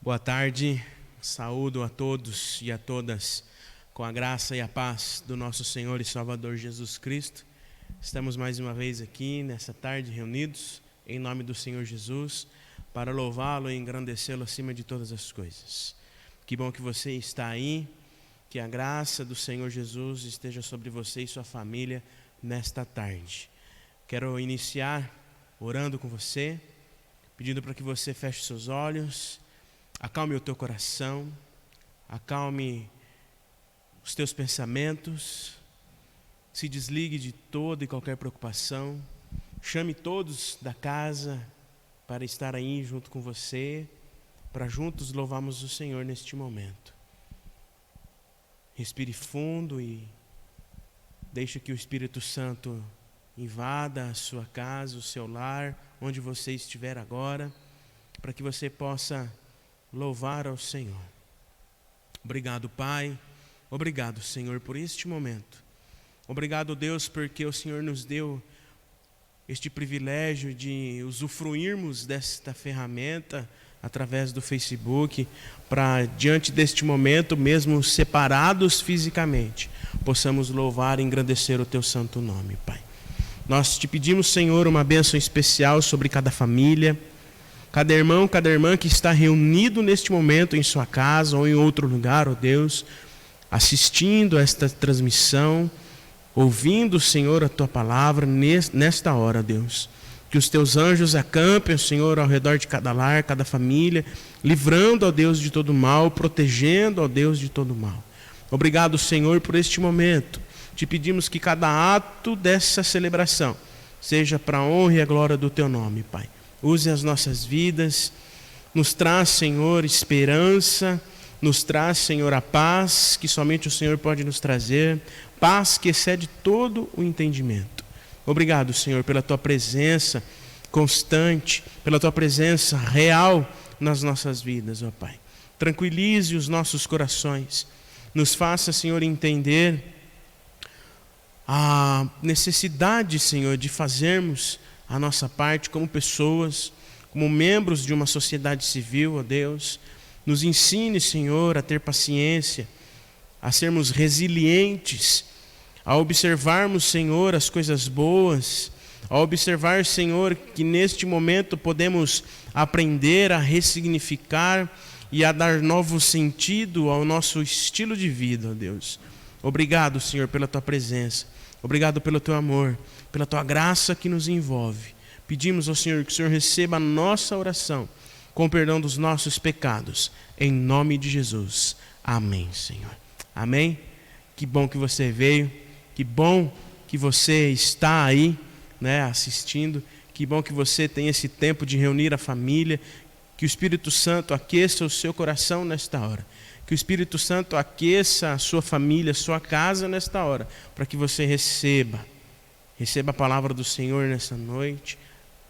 Boa tarde, saúdo a todos e a todas com a graça e a paz do nosso Senhor e Salvador Jesus Cristo. Estamos mais uma vez aqui nessa tarde reunidos em nome do Senhor Jesus para louvá-lo e engrandecê-lo acima de todas as coisas. Que bom que você está aí, que a graça do Senhor Jesus esteja sobre você e sua família nesta tarde. Quero iniciar orando com você, pedindo para que você feche seus olhos. Acalme o teu coração, acalme os teus pensamentos, se desligue de toda e qualquer preocupação, chame todos da casa para estar aí junto com você, para juntos louvarmos o Senhor neste momento. Respire fundo e deixe que o Espírito Santo invada a sua casa, o seu lar, onde você estiver agora, para que você possa louvar ao Senhor. Obrigado, Pai. Obrigado, Senhor, por este momento. Obrigado, Deus, porque o Senhor nos deu este privilégio de usufruirmos desta ferramenta através do Facebook, para diante deste momento, mesmo separados fisicamente, possamos louvar e engrandecer o Teu santo nome, Pai. Nós te pedimos, Senhor, uma bênção especial sobre cada família, cada irmão, cada irmã que está reunido neste momento em sua casa ou em outro lugar, ó Deus, assistindo a esta transmissão, ouvindo, Senhor, a Tua palavra nesta hora, Deus. Que os Teus anjos acampem, Senhor, ao redor de cada lar, cada família, livrando, ó Deus, de todo mal, protegendo, ó Deus, de todo mal. Obrigado, Senhor, por este momento. Te pedimos que cada ato dessa celebração seja para a honra e a glória do Teu nome, Pai. Use as nossas vidas, nos traz, Senhor, esperança, nos traz, Senhor, a paz que somente o Senhor pode nos trazer, paz que excede todo o entendimento. Obrigado, Senhor, pela Tua presença constante, pela Tua presença real nas nossas vidas, ó Pai. Tranquilize os nossos corações, nos faça, Senhor, entender a necessidade, Senhor, de fazermos a nossa parte como pessoas, como membros de uma sociedade civil, ó Deus. Nos ensine, Senhor, a ter paciência, a sermos resilientes, a observarmos, Senhor, as coisas boas, a observar, Senhor, que neste momento podemos aprender a ressignificar e a dar novo sentido ao nosso estilo de vida, ó Deus. Obrigado, Senhor, pela Tua presença. Obrigado pelo Teu amor, pela Tua graça que nos envolve. Pedimos ao Senhor que o Senhor receba a nossa oração com o perdão dos nossos pecados. Em nome de Jesus. Amém, Senhor. Amém? Que bom que você veio. Que bom que você está aí, assistindo. Que bom que você tem esse tempo de reunir a família. Que o Espírito Santo aqueça o seu coração nesta hora. Que o Espírito Santo aqueça a sua família, a sua casa nesta hora, para que você receba a palavra do Senhor nessa noite,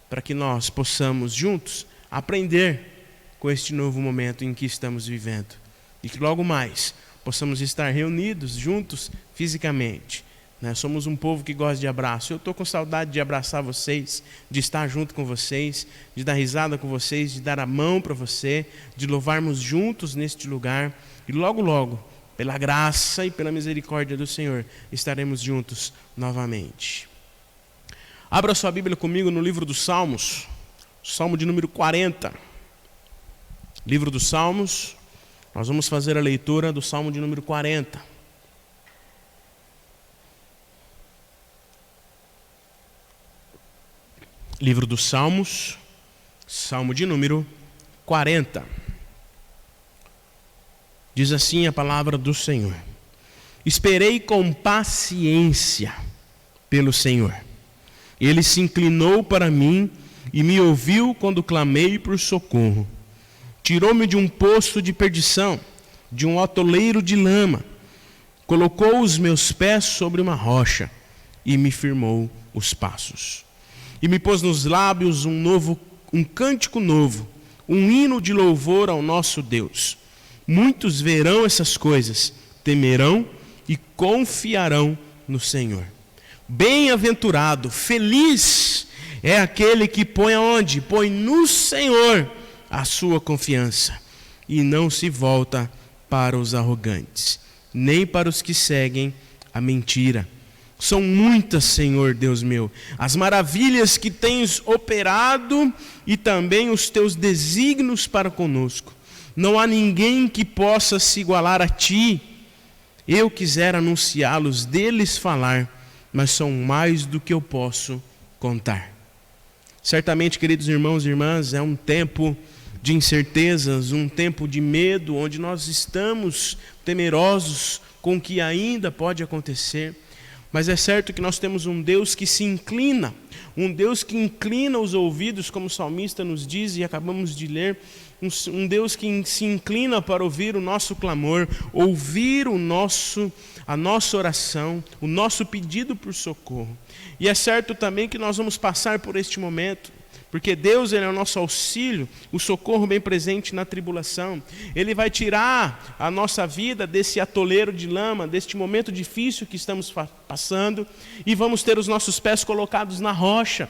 para que nós possamos juntos aprender com este novo momento em que estamos vivendo. E que logo mais possamos estar reunidos juntos fisicamente. Somos um povo que gosta de abraço. Eu estou com saudade de abraçar vocês, de estar junto com vocês, de dar risada com vocês, de dar a mão para você, de louvarmos juntos neste lugar. E logo, logo, pela graça e pela misericórdia do Senhor, estaremos juntos novamente. Abra sua Bíblia comigo no livro dos Salmos, Salmo de número 40. Livro dos Salmos, nós vamos fazer a leitura do Salmo de número 40. Livro dos Salmos, Salmo de número 40. Diz assim a palavra do Senhor: Esperei com paciência pelo Senhor. Ele se inclinou para mim e me ouviu quando clamei por socorro. Tirou-me de um poço de perdição, de um atoleiro de lama. Colocou os meus pés sobre uma rocha e me firmou os passos. E me pôs nos lábios um cântico novo, um hino de louvor ao nosso Deus. Muitos verão essas coisas, temerão e confiarão no Senhor. Bem-aventurado, feliz é aquele que põe aonde? Põe no Senhor a sua confiança. e não se volta para os arrogantes, nem para os que seguem a mentira. São muitas, Senhor Deus meu, as maravilhas que tens operado e também os teus desígnios para conosco. Não há ninguém que possa se igualar a ti. Eu quisera anunciá-los, deles falar, mas são mais do que eu posso contar. Certamente, queridos irmãos e irmãs, é um tempo de incertezas, um tempo de medo, onde nós estamos temerosos com o que ainda pode acontecer. Mas é certo que nós temos um Deus que se inclina, um Deus que inclina os ouvidos, como o salmista nos diz e acabamos de ler, um Deus que se inclina para ouvir o nosso clamor, ouvir a nossa oração, o nosso pedido por socorro. E é certo também que nós vamos passar por este momento, porque Deus, Ele é o nosso auxílio, o socorro bem presente na tribulação. Ele vai tirar a nossa vida desse atoleiro de lama, deste momento difícil que estamos passando, e vamos ter os nossos pés colocados na rocha.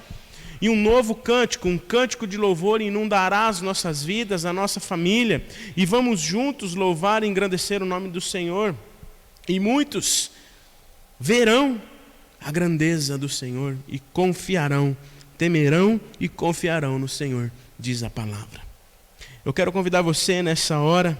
E um novo cântico, um cântico de louvor inundará as nossas vidas, a nossa família, e vamos juntos louvar e engrandecer o nome do Senhor. E muitos verão a grandeza do Senhor e confiarão, temerão e confiarão no Senhor, diz a palavra. Eu quero convidar você nessa hora,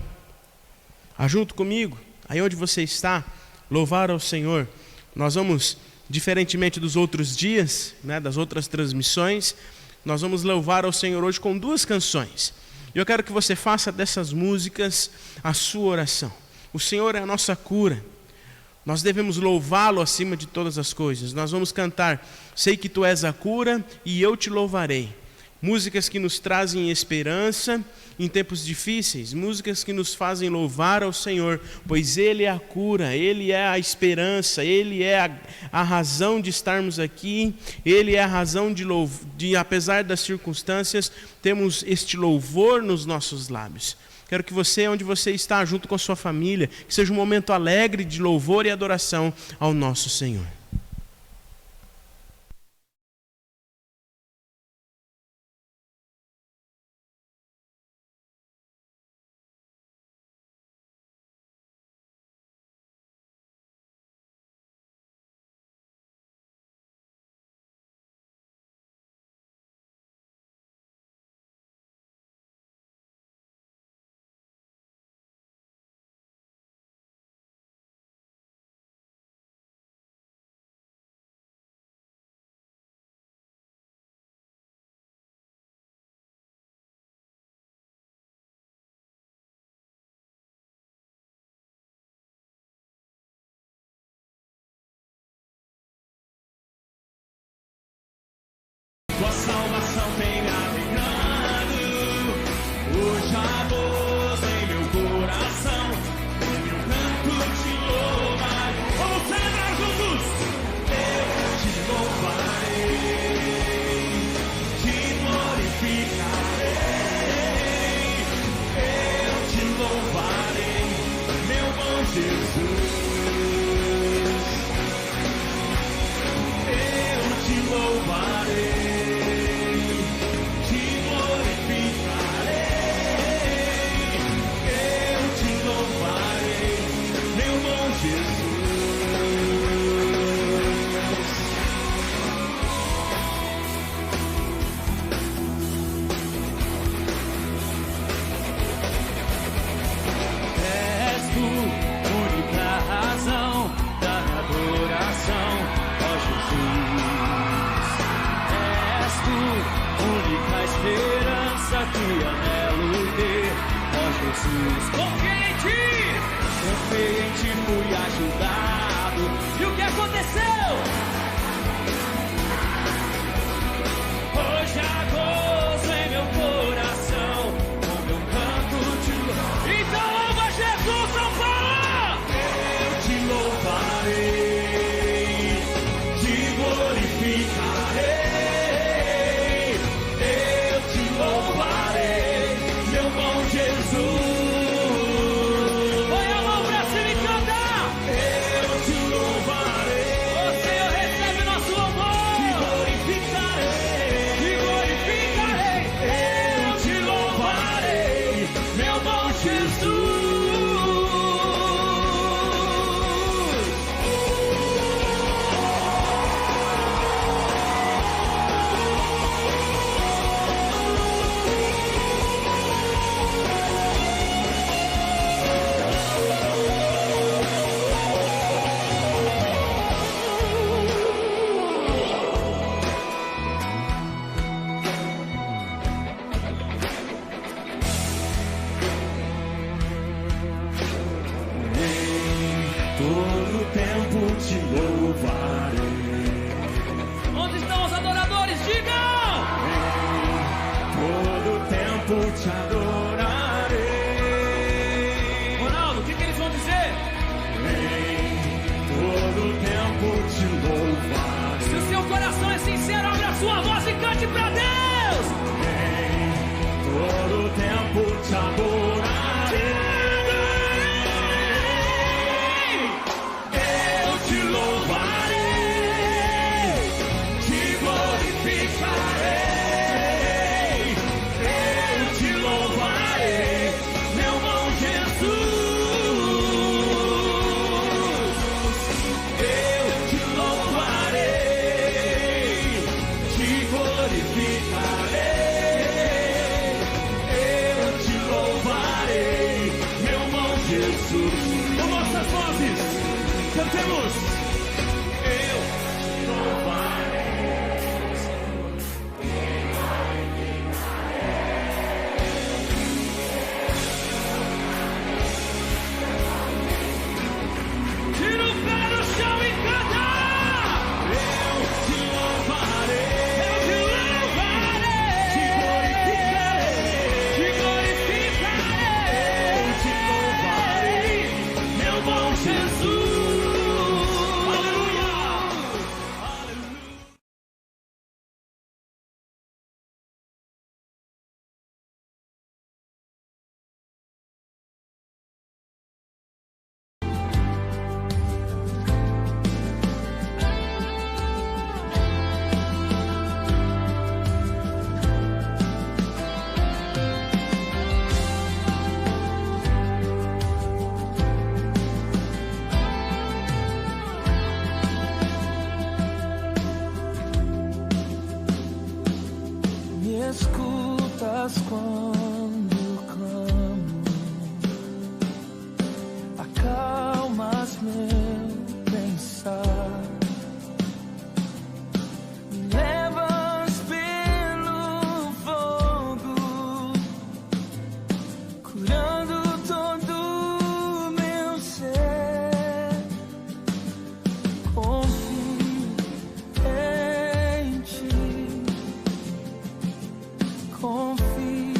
a junto comigo, aí onde você está, louvar ao Senhor. Nós vamos, diferentemente dos outros dias, das outras transmissões, nós vamos louvar ao Senhor hoje com 2 canções. E eu quero que você faça dessas músicas a sua oração. O Senhor é a nossa cura. Nós devemos louvá-lo acima de todas as coisas. Nós vamos cantar, sei que tu és a cura e eu te louvarei. Músicas que nos trazem esperança em tempos difíceis, músicas que nos fazem louvar ao Senhor, pois Ele é a cura, Ele é a esperança, Ele é a razão de estarmos aqui, Ele é a razão de apesar das circunstâncias, temos este louvor nos nossos lábios. Quero que você, onde você está, junto com a sua família, que seja um momento alegre de louvor e adoração ao nosso Senhor. Tua salvação tem me alegrado, hoje há voz em meu coração, em meu canto te louvar. Vamos celebrar juntos! Eu te louvarei, te glorificarei, eu te louvarei, meu bom Jesus. Eu te louvarei. Esperança que anelo ter, ó Jesus. Confiei em ti, fui ajudado. E o que aconteceu? Hoje há gozo em meu coração, com meu canto te louvo. Então louva Jesus, São Paulo! Eu te louvarei, te glorificarei. Louvarei, meu bom Jesus. Põe a mão pra cima e canta. Eu te louvarei. O Senhor tempo te adorarei. Ronaldo, o que eles vão dizer? Em todo tempo te louvarei. Se o seu coração é sincero, abra a sua voz e cante pra Deus. Em todo tempo te adorarei. Com nossas vozes, cantemos. Eu te louvarei, tira o pé do chão e canta. Eu te louvarei, eu te louvarei, te glorificarei, te glorificarei, eu te louvarei, meu bom Jesus. Aleluia, aleluia. Me escutas quando clamo, acalmas meu pensar, me levas pelo fogo, curando todo meu ser. Confio em ti. Confio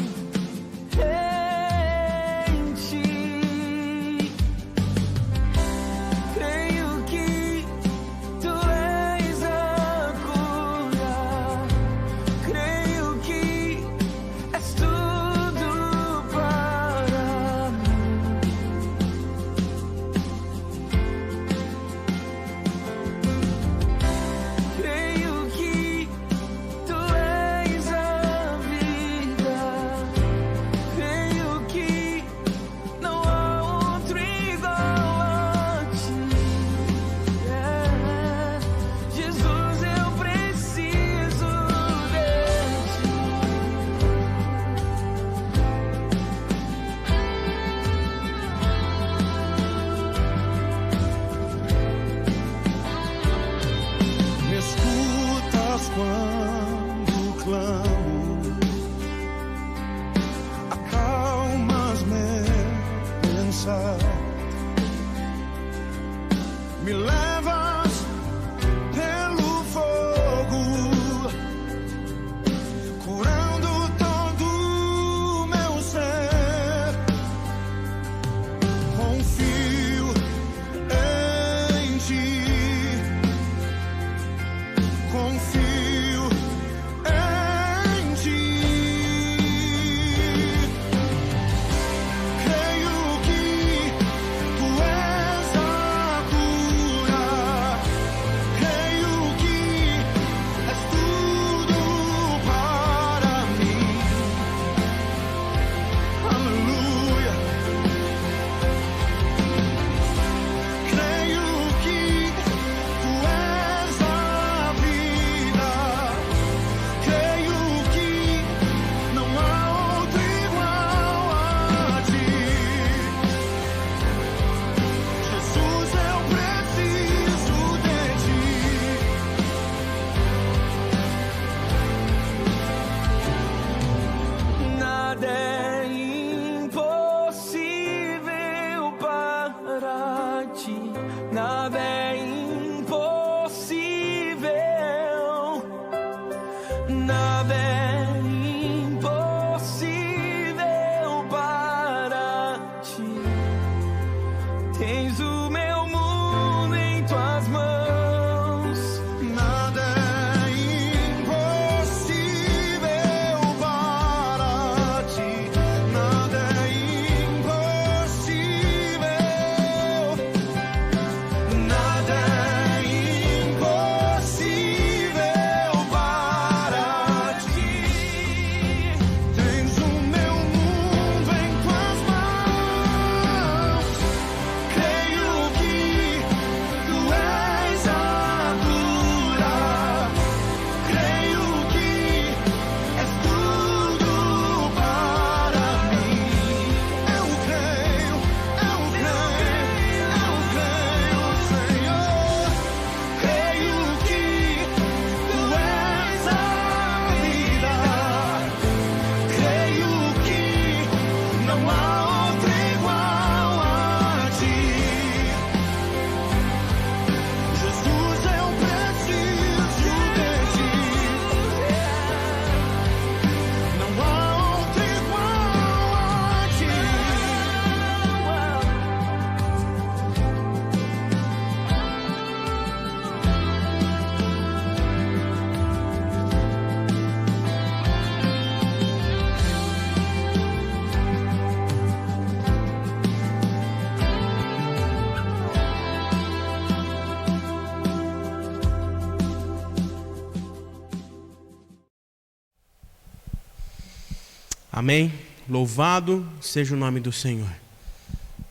Amém? Louvado seja o nome do Senhor.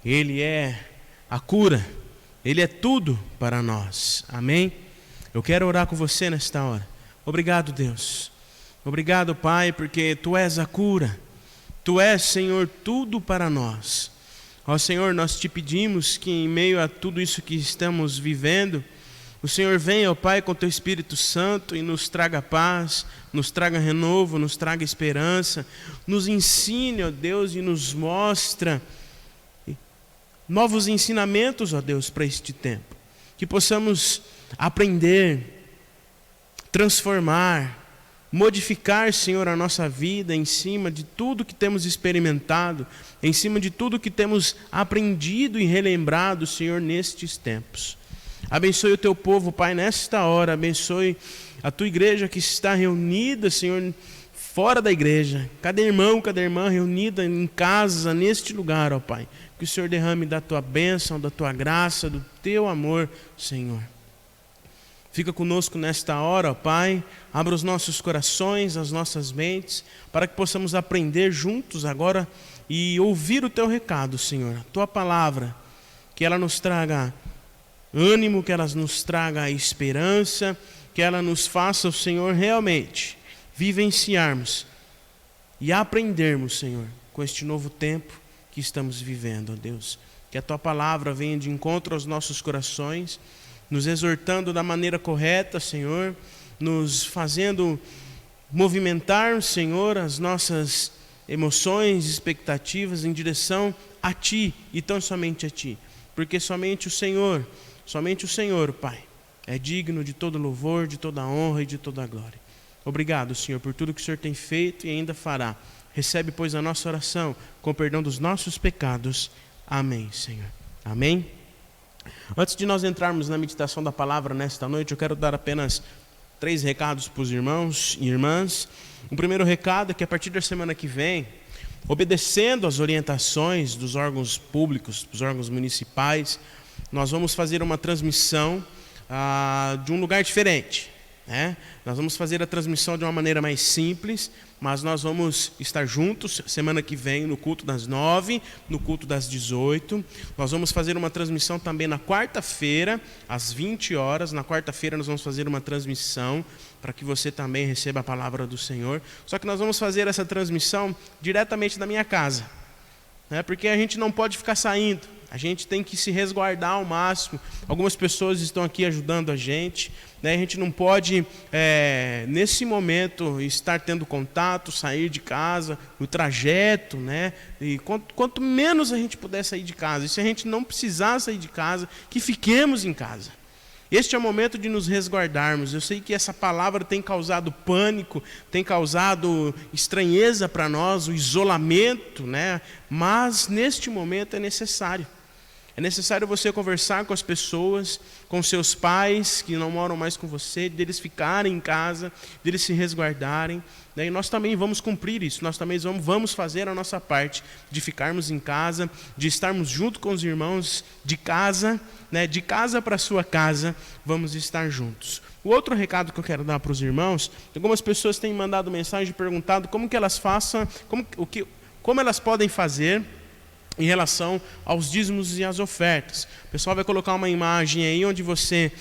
Ele é a cura, Ele é tudo para nós. Amém? Eu quero orar com você nesta hora. Obrigado, Deus. Obrigado, Pai, porque Tu és a cura. Tu és, Senhor, tudo para nós. Ó Senhor, nós te pedimos que em meio a tudo isso que estamos vivendo, o Senhor venha, ó Pai, com Teu Espírito Santo e nos traga paz, nos traga renovo, nos traga esperança, nos ensine, ó Deus, e nos mostra novos ensinamentos, ó Deus, para este tempo. Que possamos aprender, transformar, modificar, Senhor, a nossa vida em cima de tudo que temos experimentado, em cima de tudo que temos aprendido e relembrado, Senhor, nestes tempos. Abençoe o Teu povo, Pai, nesta hora. Abençoe a Tua igreja que está reunida, Senhor, fora da igreja. Cada irmão, cada irmã reunida em casa, neste lugar, ó Pai. Que o Senhor derrame da Tua bênção, da Tua graça, do Teu amor, Senhor. Fica conosco nesta hora, ó Pai. Abra os nossos corações, as nossas mentes, para que possamos aprender juntos agora e ouvir o Teu recado, Senhor. A Tua palavra, que ela nos traga ânimo, que ela nos traga esperança, que ela nos faça, o Senhor, realmente vivenciarmos e aprendermos, Senhor, com este novo tempo que estamos vivendo, ó Deus. Que a Tua palavra venha de encontro aos nossos corações, nos exortando da maneira correta, Senhor, nos fazendo movimentar, Senhor, as nossas emoções, expectativas em direção a Ti e tão somente a Ti, porque somente o Senhor, Pai, é digno de todo louvor, de toda honra e de toda glória. Obrigado, Senhor, por tudo que o Senhor tem feito e ainda fará. Recebe, pois, a nossa oração com perdão dos nossos pecados. Amém, Senhor. Amém? Antes de nós entrarmos na meditação da palavra nesta noite, eu quero dar apenas 3 recados para os irmãos e irmãs. O primeiro recado é que a partir da semana que vem, obedecendo às orientações dos órgãos públicos, dos órgãos municipais, nós vamos fazer uma transmissão de um lugar diferente, né? Nós vamos fazer a transmissão de uma maneira mais simples, mas nós vamos estar juntos semana que vem no culto das 9, no culto das 18. Nós vamos fazer uma transmissão também na quarta-feira, às 20 horas. Na quarta-feira nós vamos fazer uma transmissão para que você também receba a palavra do Senhor. Só que nós vamos fazer essa transmissão diretamente da minha casa, né? Porque a gente não pode ficar saindo. A gente tem que se resguardar ao máximo. Algumas pessoas estão aqui ajudando a gente, né? A gente não pode, nesse momento, estar tendo contato, sair de casa, o trajeto, né? E quanto menos a gente puder sair de casa, e se a gente não precisar sair de casa, que fiquemos em casa. Este é o momento de nos resguardarmos. Eu sei que essa palavra tem causado pânico, tem causado estranheza para nós, o isolamento, né? Mas neste momento é necessário. É necessário você conversar com as pessoas, com seus pais que não moram mais com você, deles ficarem em casa, deles se resguardarem. E nós também vamos cumprir isso, nós também vamos fazer a nossa parte de ficarmos em casa, de estarmos junto com os irmãos de casa, né? De casa para sua casa, vamos estar juntos. O outro recado que eu quero dar para os irmãos, algumas pessoas têm mandado mensagem e perguntado como que elas façam, como elas podem fazer em relação aos dízimos e às ofertas. O pessoal vai colocar uma imagem aí onde você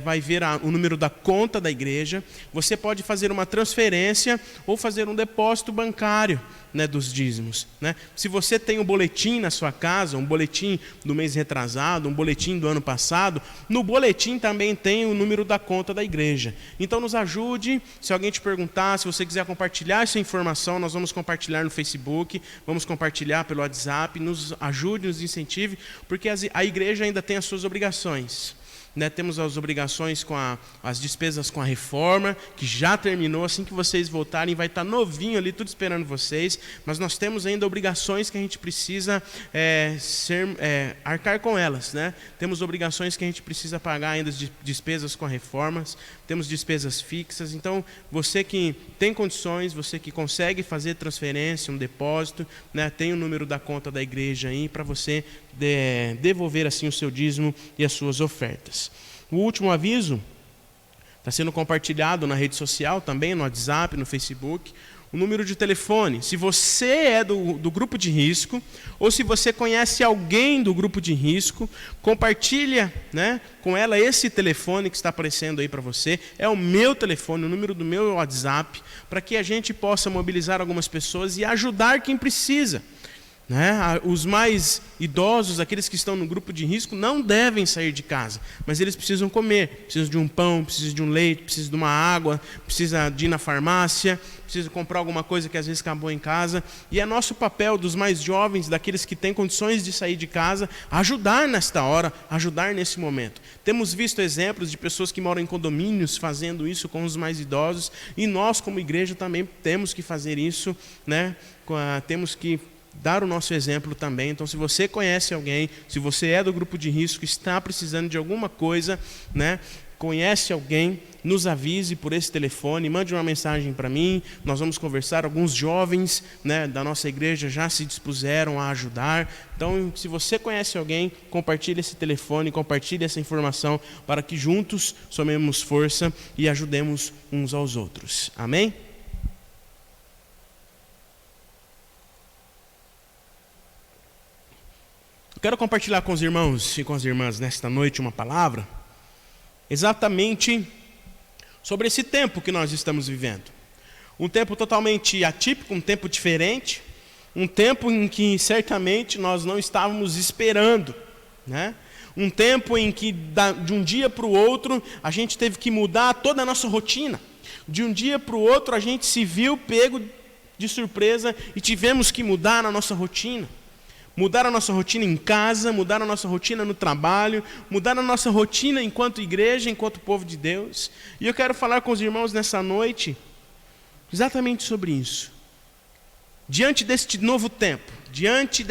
vai ver o número da conta da igreja. Você pode fazer uma transferência ou fazer um depósito bancário, né, dos dízimos, né? Se você tem um boletim na sua casa, um boletim do mês retrasado, um boletim do ano passado, no boletim também tem o número da conta da igreja. Então nos ajude. Se alguém te perguntar, se você quiser compartilhar essa informação, nós vamos compartilhar no Facebook, vamos compartilhar pelo WhatsApp. Nos ajude, nos incentive, porque a igreja ainda tem as suas obrigações, né? Temos as obrigações com as despesas com a reforma, que já terminou. Assim que vocês voltarem, vai estar novinho ali, tudo esperando vocês. Mas nós temos ainda obrigações que a gente precisa arcar com elas, né? Temos obrigações que a gente precisa pagar ainda, de despesas com a reformas. Temos despesas fixas. Então, você que tem condições, você que consegue fazer transferência, um depósito, né? Tem o número da conta da igreja aí para você devolver assim o seu dízimo e as suas ofertas. O último aviso está sendo compartilhado na rede social também, no WhatsApp, no Facebook. o número de telefone. Se você é do grupo de risco, ou se você conhece alguém do grupo de risco, compartilha, né, com ela esse telefone que está aparecendo aí para você. É o meu telefone, o número do meu WhatsApp, para que a gente possa mobilizar algumas pessoas e ajudar quem precisa. Né? Os mais idosos, aqueles que estão no grupo de risco, não devem sair de casa, mas eles precisam comer, precisam de um pão, precisam de um leite, precisam de uma água, precisam de ir na farmácia, precisam comprar alguma coisa que às vezes acabou em casa. E é nosso papel, dos mais jovens, daqueles que têm condições de sair de casa, ajudar nesta hora, ajudar nesse momento. Temos visto exemplos de pessoas que moram em condomínios fazendo isso com os mais idosos, e nós como igreja também temos que fazer isso, né? Temos que dar o nosso exemplo também. Então, se você conhece alguém, se você é do grupo de risco, está precisando de alguma coisa, né, conhece alguém, nos avise por esse telefone, mande uma mensagem para mim, nós vamos conversar. Alguns jovens, né, da nossa igreja já se dispuseram a ajudar. Então, se você conhece alguém, compartilhe esse telefone, compartilhe essa informação, para que juntos somemos força e ajudemos uns aos outros. Amém? Quero compartilhar com os irmãos e com as irmãs nesta noite uma palavra exatamente sobre esse tempo que nós estamos vivendo. Um tempo totalmente atípico, um tempo diferente, um tempo em que certamente nós não estávamos esperando, né? Um tempo em que de um dia para o outro a gente teve que mudar toda a nossa rotina. De um dia para o outro a gente se viu pego de surpresa e tivemos que mudar a nossa rotina. Mudar a nossa rotina em casa, mudar a nossa rotina no trabalho, mudar a nossa rotina enquanto igreja, enquanto povo de Deus. E eu quero falar com os irmãos nessa noite exatamente sobre isso. Diante deste novo tempo, diante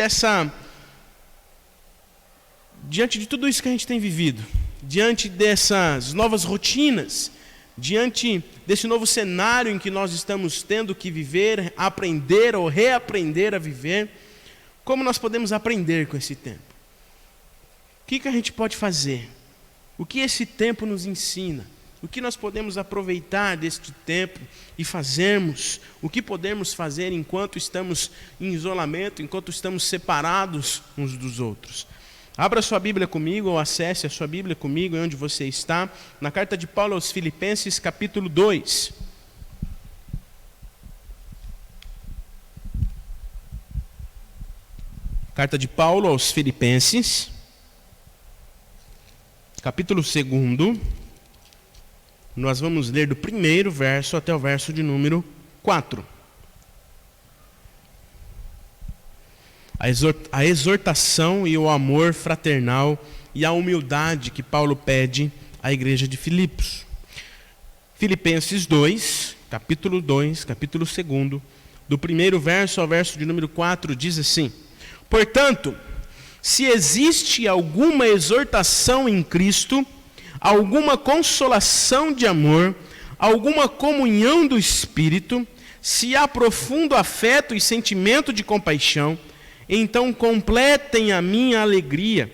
de tudo isso que a gente tem vivido, diante dessas novas rotinas, diante desse novo cenário em que nós estamos tendo que viver, aprender ou reaprender a viver, como nós podemos aprender com esse tempo? O que a gente pode fazer? O que esse tempo nos ensina? O que nós podemos aproveitar deste tempo e fazermos? O que podemos fazer enquanto estamos em isolamento, enquanto estamos separados uns dos outros? Abra sua Bíblia comigo, ou acesse a sua Bíblia comigo, onde você está, na carta de Paulo aos Filipenses, capítulo 2. Carta de Paulo aos Filipenses, capítulo 2, nós vamos ler do primeiro verso até o verso de número 4. A exortação e o amor fraternal e a humildade que Paulo pede à igreja de Filipos. Filipenses 2, capítulo 2, capítulo 2, do primeiro verso ao verso de número 4, diz assim: portanto, se existe alguma exortação em Cristo, alguma consolação de amor, alguma comunhão do Espírito, se há profundo afeto e sentimento de compaixão, então completem a minha alegria,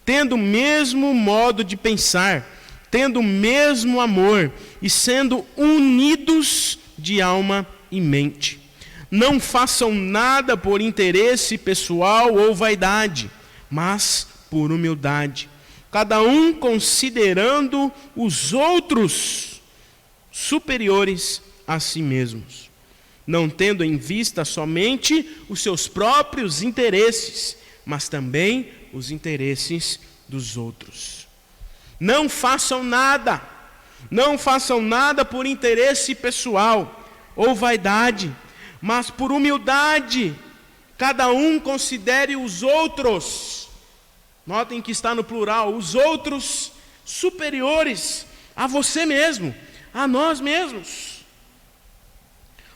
tendo o mesmo modo de pensar, tendo o mesmo amor e sendo unidos de alma e mente. Não façam nada por interesse pessoal ou vaidade, mas por humildade, cada um considerando os outros superiores a si mesmos, não tendo em vista somente os seus próprios interesses, mas também os interesses dos outros. Não façam nada por interesse pessoal ou vaidade, mas por humildade, cada um considere os outros, notem que está no plural, os outros superiores a você mesmo, a nós mesmos,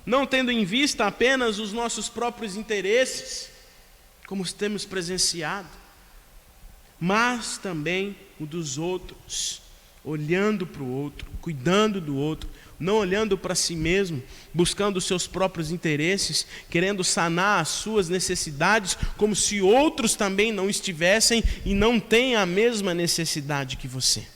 não tendo em vista apenas os nossos próprios interesses, como temos presenciado, mas também o dos outros, olhando para o outro, cuidando do outro, não olhando para si mesmo, buscando os seus próprios interesses, querendo sanar as suas necessidades, como se outros também não estivessem e não têm a mesma necessidade que você.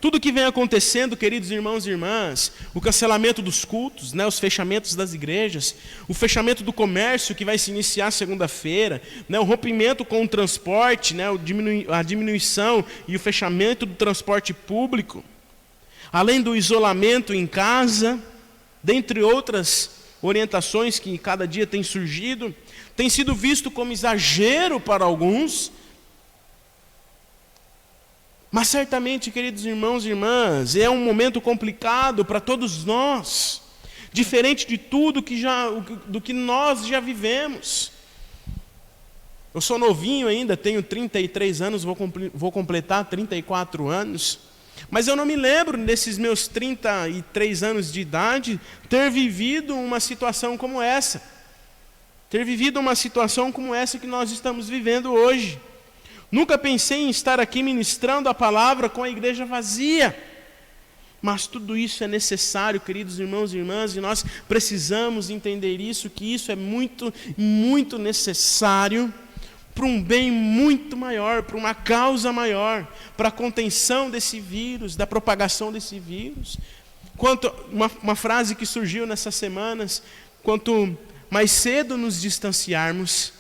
Tudo que vem acontecendo, queridos irmãos e irmãs, o cancelamento dos cultos, né, os fechamentos das igrejas, o fechamento do comércio que vai se iniciar segunda-feira, né, o rompimento com o transporte, né, a diminuição e o fechamento do transporte público, além do isolamento em casa, dentre outras orientações que cada dia tem surgido, tem sido visto como exagero para alguns. Mas certamente, queridos irmãos e irmãs, é um momento complicado para todos nós, diferente de tudo do que nós já vivemos. Eu sou novinho ainda, tenho 33 anos, vou completar 34 anos, mas eu não me lembro, nesses meus 33 anos de idade, ter vivido uma situação como essa. Ter vivido uma situação como essa que nós estamos vivendo hoje. Nunca pensei em estar aqui ministrando a palavra com a igreja vazia. Mas tudo isso é necessário, queridos irmãos e irmãs, e nós precisamos entender isso, que isso é muito, muito necessário para um bem muito maior, para uma causa maior, para a contenção desse vírus, da propagação desse vírus. Uma frase que surgiu nessas semanas: quanto mais cedo nos distanciarmos,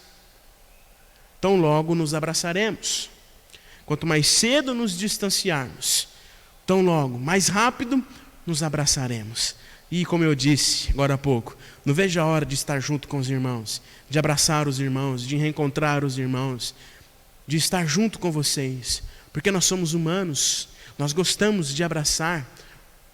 tão logo nos abraçaremos. Quanto mais cedo nos distanciarmos, tão logo, mais rápido, nos abraçaremos. E como eu disse agora há pouco, não vejo a hora de estar junto com os irmãos, de abraçar os irmãos, de reencontrar os irmãos, de estar junto com vocês, porque nós somos humanos, nós gostamos de abraçar,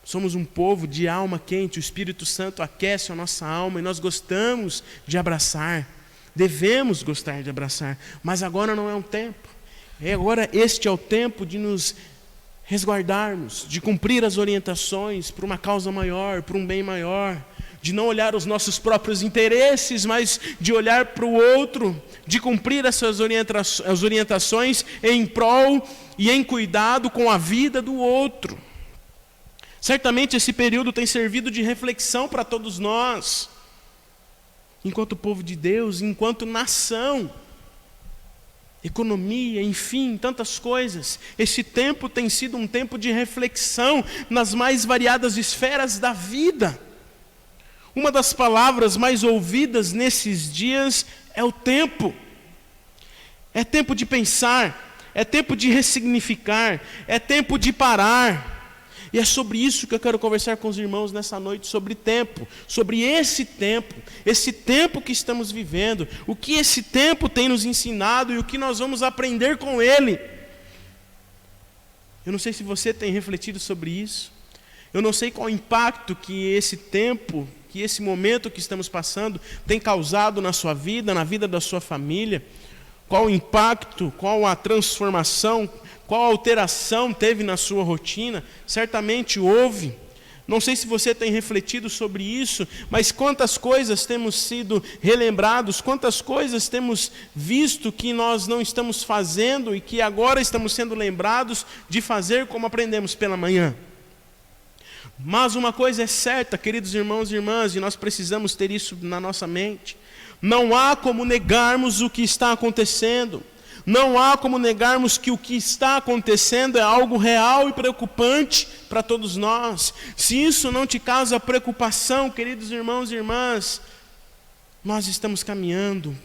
somos um povo de alma quente, o Espírito Santo aquece a nossa alma e nós gostamos de abraçar. Devemos gostar de abraçar, mas agora não é um tempo. Agora este é o tempo de nos resguardarmos, de cumprir as orientações para uma causa maior, para um bem maior, de não olhar os nossos próprios interesses, mas de olhar para o outro, de cumprir essas orientações em prol e em cuidado com a vida do outro. Certamente esse período tem servido de reflexão para todos nós, enquanto povo de Deus, enquanto nação, economia, enfim, tantas coisas. Esse tempo tem sido um tempo de reflexão nas mais variadas esferas da vida. Uma das palavras mais ouvidas nesses dias é o tempo. É tempo de pensar, é tempo de ressignificar, é tempo de parar. E é sobre isso que eu quero conversar com os irmãos nessa noite, sobre tempo, sobre esse tempo que estamos vivendo, o que esse tempo tem nos ensinado e o que nós vamos aprender com ele. Eu não sei se você tem refletido sobre isso, eu não sei qual o impacto que esse tempo, que esse momento que estamos passando tem causado na sua vida, na vida da sua família, qual o impacto, qual a transformação, qual alteração teve na sua rotina. Certamente houve. Não sei se você tem refletido sobre isso, mas quantas coisas temos sido relembrados, quantas coisas temos visto que nós não estamos fazendo e que agora estamos sendo lembrados de fazer, como aprendemos pela manhã. Mas uma coisa é certa, queridos irmãos e irmãs, e nós precisamos ter isso na nossa mente: não há como negarmos o que está acontecendo. Não há como negarmos que o que está acontecendo é algo real e preocupante para todos nós. Se isso não te causa preocupação, queridos irmãos e irmãs, nós estamos caminhando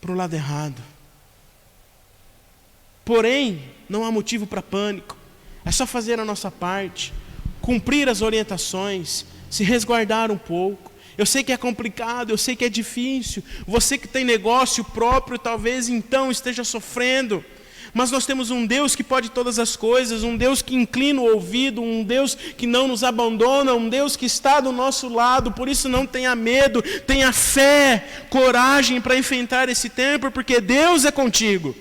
para o lado errado. Porém, não há motivo para pânico. É só fazer a nossa parte, cumprir as orientações, se resguardar um pouco. Eu sei que é complicado, eu sei que é difícil. Você que tem negócio próprio, talvez então esteja sofrendo. Mas nós temos um Deus que pode todas as coisas, um Deus que inclina o ouvido, um Deus que não nos abandona, um Deus que está do nosso lado. Por isso não tenha medo, tenha fé, coragem para enfrentar esse tempo, porque Deus é contigo.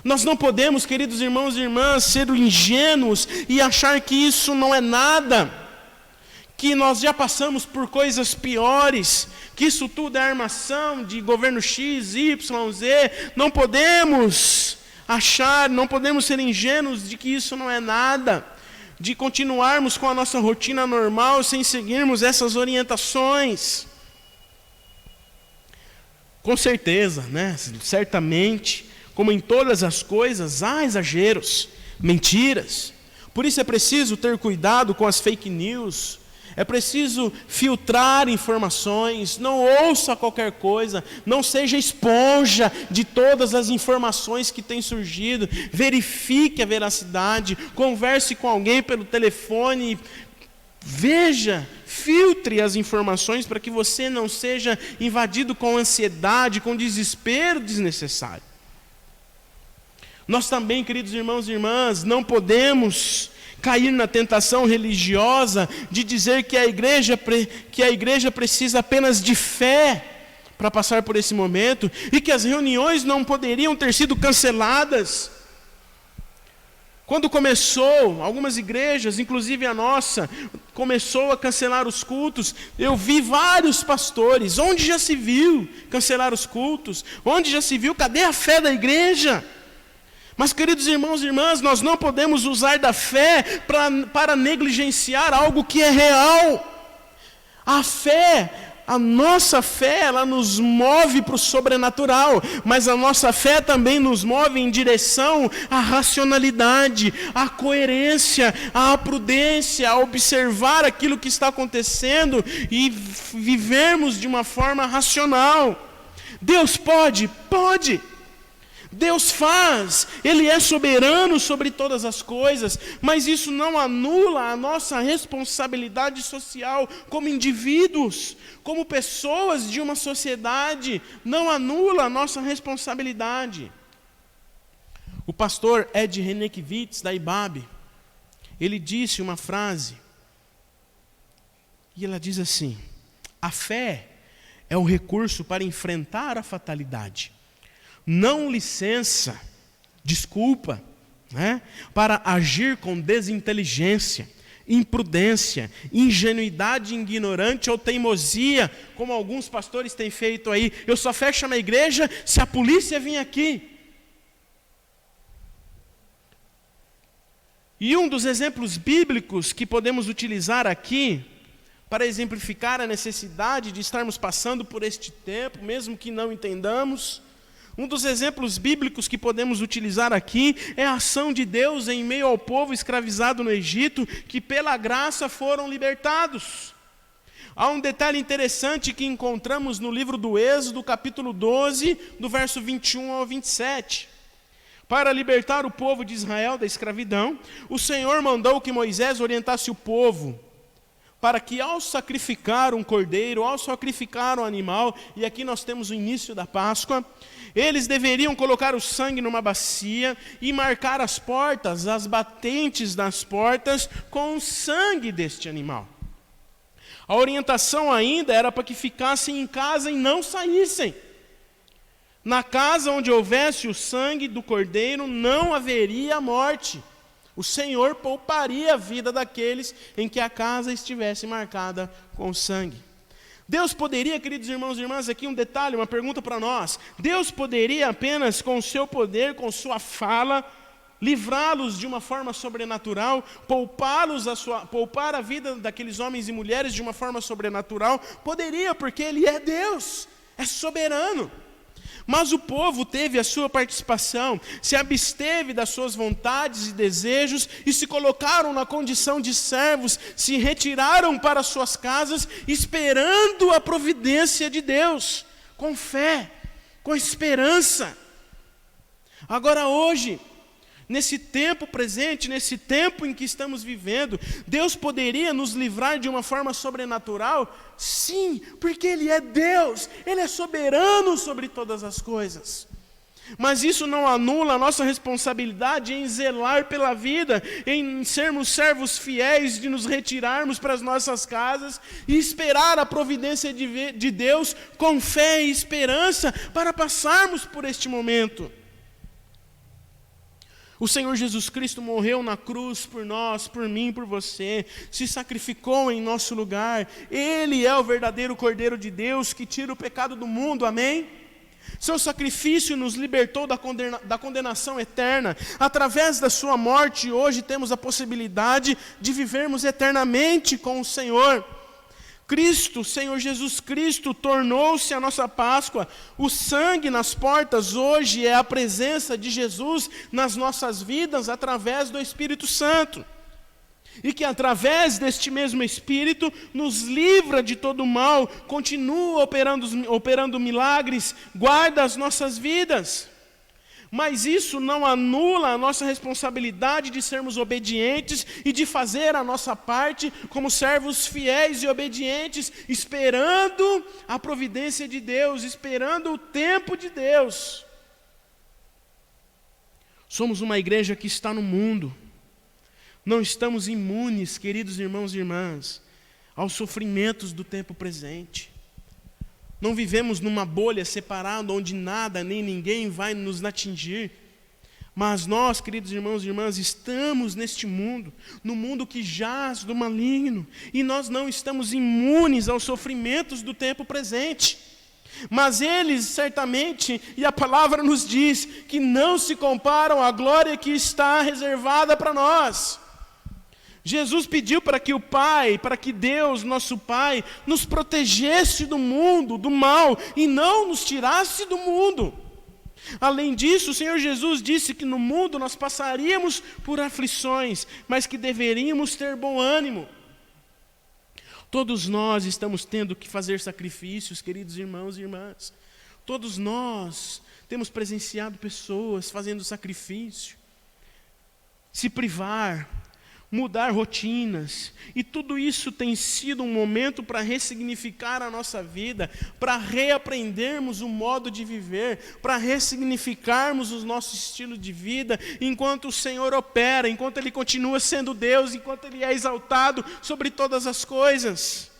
Nós não podemos, queridos irmãos e irmãs, ser ingênuos e achar que isso não é nada, que nós já passamos por coisas piores, que isso tudo é armação de governo X, Y, Z. Não podemos achar, não podemos ser ingênuos de que isso não é nada, de continuarmos com a nossa rotina normal sem seguirmos essas orientações. Com certeza, né? Certamente, como em todas as coisas, há exageros. mentiras. Por isso é preciso ter cuidado com as fake news. É preciso filtrar informações, não ouça qualquer coisa, não seja esponja de todas as informações que têm surgido, verifique a veracidade, converse com alguém pelo telefone, veja, filtre as informações para que você não seja invadido com ansiedade, com desespero desnecessário. Nós também, queridos irmãos e irmãs, não podemos cair na tentação religiosa de dizer que a igreja precisa apenas de fé para passar por esse momento e que as reuniões não poderiam ter sido canceladas. Quando começou, algumas igrejas, inclusive a nossa, começou a cancelar os cultos, eu vi vários pastores, onde já se viu cancelar os cultos? Onde já se viu? Cadê a fé da igreja? Mas, queridos irmãos e irmãs, nós não podemos usar da fé para negligenciar algo que é real. A fé, a nossa fé, ela nos move para o sobrenatural, mas a nossa fé também nos move em direção à racionalidade, à coerência, à prudência, a observar aquilo que está acontecendo e vivermos de uma forma racional. Deus pode? Pode. Deus faz, Ele é soberano sobre todas as coisas, mas isso não anula a nossa responsabilidade social como indivíduos, como pessoas de uma sociedade, não anula a nossa responsabilidade. O pastor Ed Renekiewicz, da IBAB, ele disse uma frase, e ela diz assim: a fé é o recurso para enfrentar a fatalidade, não licença, desculpa, para agir com desinteligência, imprudência, ingenuidade ignorante ou teimosia, como alguns pastores têm feito aí. Eu só fecho na igreja se a polícia vir aqui. E um dos exemplos bíblicos que podemos utilizar aqui, para exemplificar a necessidade de estarmos passando por este tempo, mesmo que não entendamos, um dos exemplos bíblicos que podemos utilizar aqui é a ação de Deus em meio ao povo escravizado no Egito, que pela graça foram libertados. Há um detalhe interessante que encontramos no livro do Êxodo, capítulo 12, do verso 21 ao 27. Para libertar o povo de Israel da escravidão, o Senhor mandou que Moisés orientasse o povo para que ao sacrificar um cordeiro, ao sacrificar um animal, e aqui nós temos o início da Páscoa, eles deveriam colocar o sangue numa bacia e marcar as portas, as batentes das portas, com o sangue deste animal. A orientação ainda era para que ficassem em casa e não saíssem. Na casa onde houvesse o sangue do cordeiro, não haveria morte. O Senhor pouparia a vida daqueles em que a casa estivesse marcada com sangue. Deus poderia, queridos irmãos e irmãs, aqui um detalhe, uma pergunta para nós. Deus poderia apenas com o seu poder, com sua fala, livrá-los de uma forma sobrenatural, poupar a vida daqueles homens e mulheres de uma forma sobrenatural? Poderia, porque Ele é Deus, é soberano. Mas o povo teve a sua participação, se absteve das suas vontades e desejos e se colocaram na condição de servos, se retiraram para suas casas, esperando a providência de Deus, com fé, com esperança. Agora hoje, nesse tempo presente, nesse tempo em que estamos vivendo, Deus poderia nos livrar de uma forma sobrenatural? Sim, porque Ele é Deus, Ele é soberano sobre todas as coisas. Mas isso não anula a nossa responsabilidade em zelar pela vida, em sermos servos fiéis, de nos retirarmos para as nossas casas e esperar a providência de Deus com fé e esperança para passarmos por este momento. O Senhor Jesus Cristo morreu na cruz por nós, por mim, por você, se sacrificou em nosso lugar. Ele é o verdadeiro Cordeiro de Deus que tira o pecado do mundo, amém? Seu sacrifício nos libertou da condenação eterna. Através da sua morte, hoje temos a possibilidade de vivermos eternamente com o Senhor. Cristo, Senhor Jesus Cristo, tornou-se a nossa Páscoa. O sangue nas portas hoje é a presença de Jesus nas nossas vidas através do Espírito Santo. E que através deste mesmo Espírito nos livra de todo mal, continua operando milagres, guarda as nossas vidas. Mas isso não anula a nossa responsabilidade de sermos obedientes e de fazer a nossa parte como servos fiéis e obedientes, esperando a providência de Deus, esperando o tempo de Deus. Somos uma igreja que está no mundo. Não estamos imunes, queridos irmãos e irmãs, aos sofrimentos do tempo presente. Não vivemos numa bolha separada onde nada nem ninguém vai nos atingir. Mas nós, queridos irmãos e irmãs, estamos neste mundo, no mundo que jaz do maligno, e nós não estamos imunes aos sofrimentos do tempo presente. Mas eles certamente, e a palavra nos diz, que não se comparam à glória que está reservada para nós. Jesus pediu para que o Pai, para que Deus, nosso Pai, nos protegesse do mundo, do mal, e não nos tirasse do mundo. Além disso, o Senhor Jesus disse que no mundo nós passaríamos por aflições, mas que deveríamos ter bom ânimo. Todos nós estamos tendo que fazer sacrifícios, queridos irmãos e irmãs. Todos nós temos presenciado pessoas fazendo sacrifício, se privar, mudar rotinas, e tudo isso tem sido um momento para ressignificar a nossa vida, para reaprendermos o modo de viver, para ressignificarmos o nosso estilo de vida, enquanto o Senhor opera, enquanto Ele continua sendo Deus, enquanto Ele é exaltado sobre todas as coisas.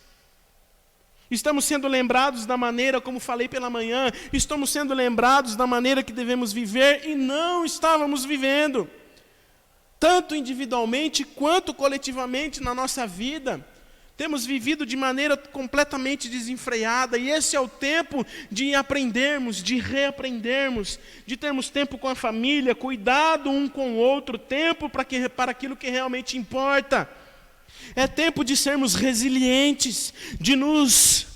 Estamos sendo lembrados da maneira, como falei pela manhã, estamos sendo lembrados da maneira que devemos viver e não estávamos vivendo. Tanto individualmente quanto coletivamente na nossa vida, temos vivido de maneira completamente desenfreada, e esse é o tempo de aprendermos, de reaprendermos, de termos tempo com a família, cuidado um com o outro, tempo para aquilo que realmente importa. É tempo de sermos resilientes, de nos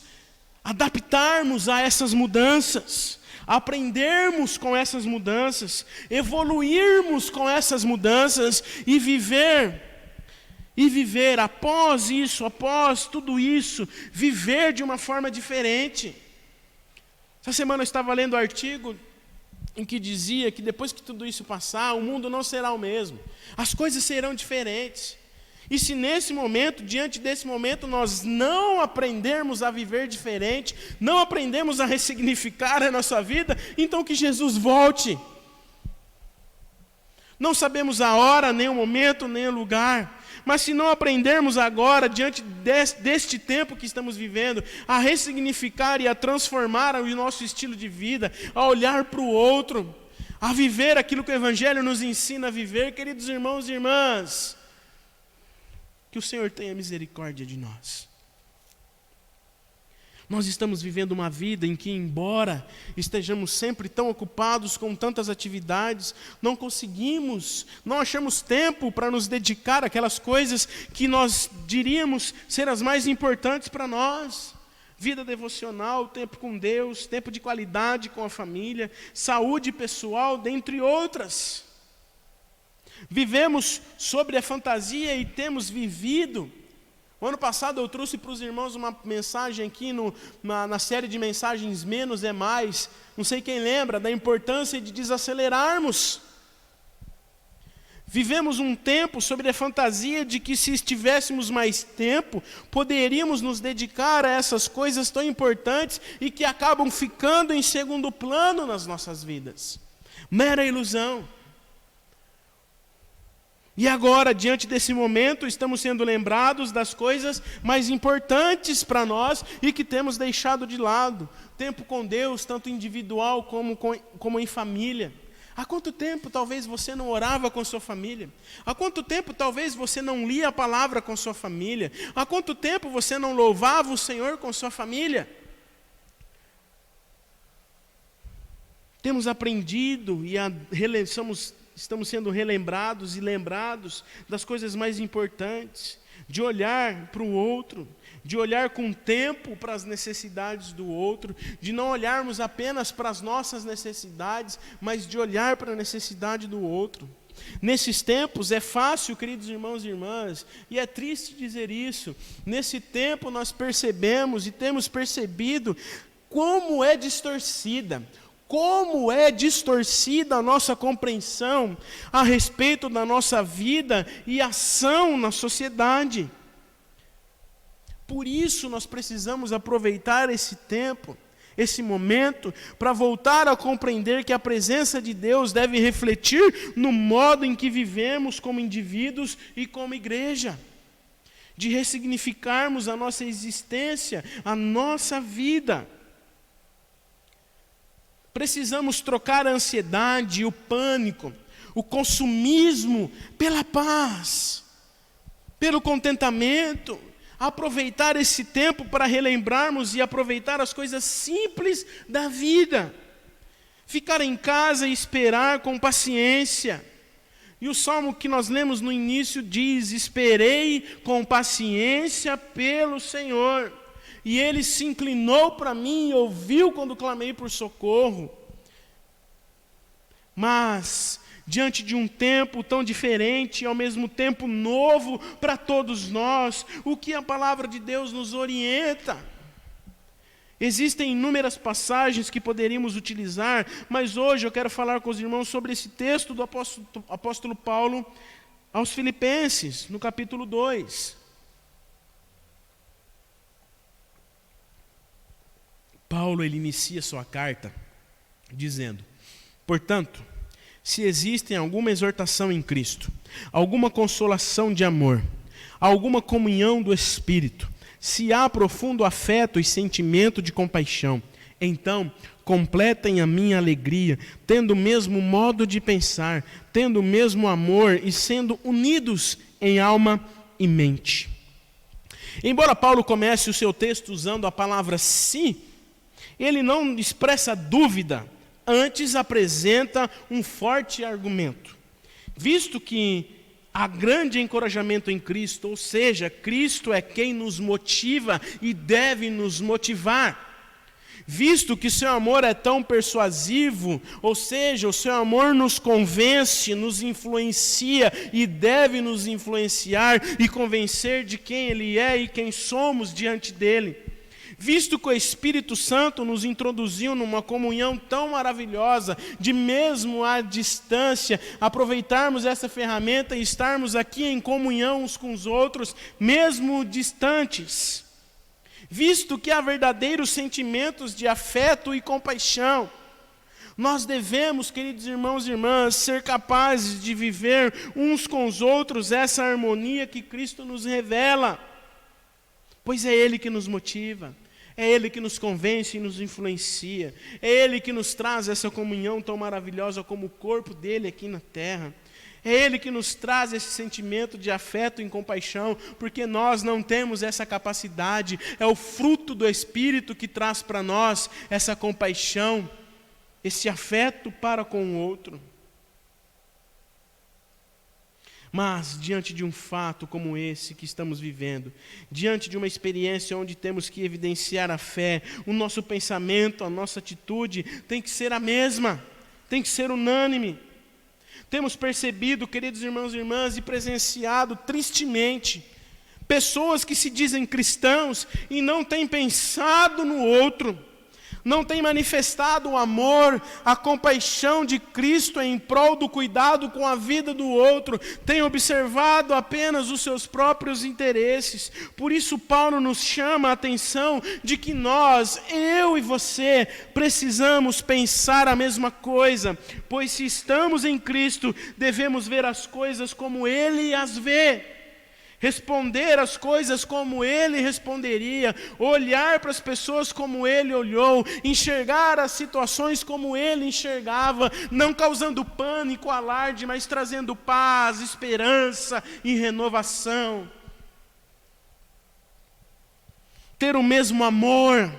adaptarmos a essas mudanças, aprendermos com essas mudanças, evoluirmos com essas mudanças e viver após isso, após tudo isso, viver de uma forma diferente. Essa semana eu estava lendo um artigo em que dizia que depois que tudo isso passar, o mundo não será o mesmo, as coisas serão diferentes. E se nesse momento, diante desse momento, nós não aprendermos a viver diferente, não aprendemos a ressignificar a nossa vida, então que Jesus volte. Não sabemos a hora, nem o momento, nem o lugar, mas se não aprendermos agora, diante deste tempo que estamos vivendo, a ressignificar e a transformar o nosso estilo de vida, a olhar para o outro, a viver aquilo que o Evangelho nos ensina a viver, queridos irmãos e irmãs, que o Senhor tenha misericórdia de nós. Nós estamos vivendo uma vida em que, embora estejamos sempre tão ocupados com tantas atividades, não achamos tempo para nos dedicar àquelas coisas que nós diríamos ser as mais importantes para nós. Vida devocional, tempo com Deus, tempo de qualidade com a família, saúde pessoal, dentre outras. Vivemos sobre a fantasia e temos vivido. O ano passado eu trouxe para os irmãos uma mensagem aqui na série de mensagens Menos é Mais. Não sei quem lembra da importância de desacelerarmos. Vivemos um tempo sobre a fantasia de que, se estivéssemos mais tempo, poderíamos nos dedicar a essas coisas tão importantes e que acabam ficando em segundo plano nas nossas vidas. Mera ilusão. E agora, diante desse momento, estamos sendo lembrados das coisas mais importantes para nós e que temos deixado de lado. Tempo com Deus, tanto individual como em família. Há quanto tempo talvez você não orava com sua família? Há quanto tempo talvez você não lia a palavra com sua família? Há quanto tempo você não louvava o Senhor com sua família? Temos aprendido e estamos sendo relembrados e lembrados das coisas mais importantes. de olhar para o outro, de olhar com tempo para as necessidades do outro, de não olharmos apenas para as nossas necessidades, mas de olhar para a necessidade do outro. Nesses tempos é fácil, queridos irmãos e irmãs, e é triste dizer isso, nesse tempo nós percebemos e temos percebido como é distorcida a nossa compreensão a respeito da nossa vida e ação na sociedade. Por isso nós precisamos aproveitar esse tempo, esse momento, para voltar a compreender que a presença de Deus deve refletir no modo em que vivemos como indivíduos e como igreja, de ressignificarmos a nossa existência, a nossa vida. Precisamos trocar a ansiedade, o pânico, o consumismo pela paz, pelo contentamento, aproveitar esse tempo para relembrarmos e aproveitar as coisas simples da vida. Ficar em casa e esperar com paciência. E o salmo que nós lemos no início diz: esperei com paciência pelo Senhor, e Ele se inclinou para mim e ouviu quando clamei por socorro. Mas diante de um tempo tão diferente e ao mesmo tempo novo para todos nós, o que a palavra de Deus nos orienta? Existem inúmeras passagens que poderíamos utilizar, mas hoje eu quero falar com os irmãos sobre esse texto do apóstolo Paulo aos Filipenses, no capítulo 2. Paulo, ele inicia sua carta dizendo: portanto, se existe alguma exortação em Cristo, alguma consolação de amor, alguma comunhão do Espírito, se há profundo afeto e sentimento de compaixão, então completem a minha alegria, tendo o mesmo modo de pensar, tendo o mesmo amor e sendo unidos em alma e mente. Embora Paulo comece o seu texto usando a palavra se, ele não expressa dúvida, antes apresenta um forte argumento. Visto que há grande encorajamento em Cristo, ou seja, Cristo é quem nos motiva e deve nos motivar. Visto que seu amor é tão persuasivo, ou seja, o seu amor nos convence, nos influencia e deve nos influenciar e convencer de quem Ele é e quem somos diante dEle. Visto que o Espírito Santo nos introduziu numa comunhão tão maravilhosa, de mesmo à distância, aproveitarmos essa ferramenta e estarmos aqui em comunhão uns com os outros, mesmo distantes. Visto que há verdadeiros sentimentos de afeto e compaixão, nós devemos, queridos irmãos e irmãs, ser capazes de viver uns com os outros essa harmonia que Cristo nos revela, pois é Ele que nos motiva. É Ele que nos convence e nos influencia. É Ele que nos traz essa comunhão tão maravilhosa como o corpo dEle aqui na terra. É Ele que nos traz esse sentimento de afeto e compaixão, porque nós não temos essa capacidade. É o fruto do Espírito que traz para nós essa compaixão, esse afeto para com o outro. Mas, diante de um fato como esse que estamos vivendo, diante de uma experiência onde temos que evidenciar a fé, o nosso pensamento, a nossa atitude tem que ser a mesma, tem que ser unânime. Temos percebido, queridos irmãos e irmãs, e presenciado tristemente, pessoas que se dizem cristãos e não têm pensado no outro, não têm manifestado o amor, a compaixão de Cristo em prol do cuidado com a vida do outro, têm observado apenas os seus próprios interesses. Por isso Paulo nos chama a atenção de que nós, eu e você, precisamos pensar a mesma coisa, pois se estamos em Cristo, devemos ver as coisas como Ele as vê. Responder as coisas como Ele responderia, olhar para as pessoas como Ele olhou, enxergar as situações como Ele enxergava, não causando pânico, alarde, mas trazendo paz, esperança e renovação. Ter o mesmo amor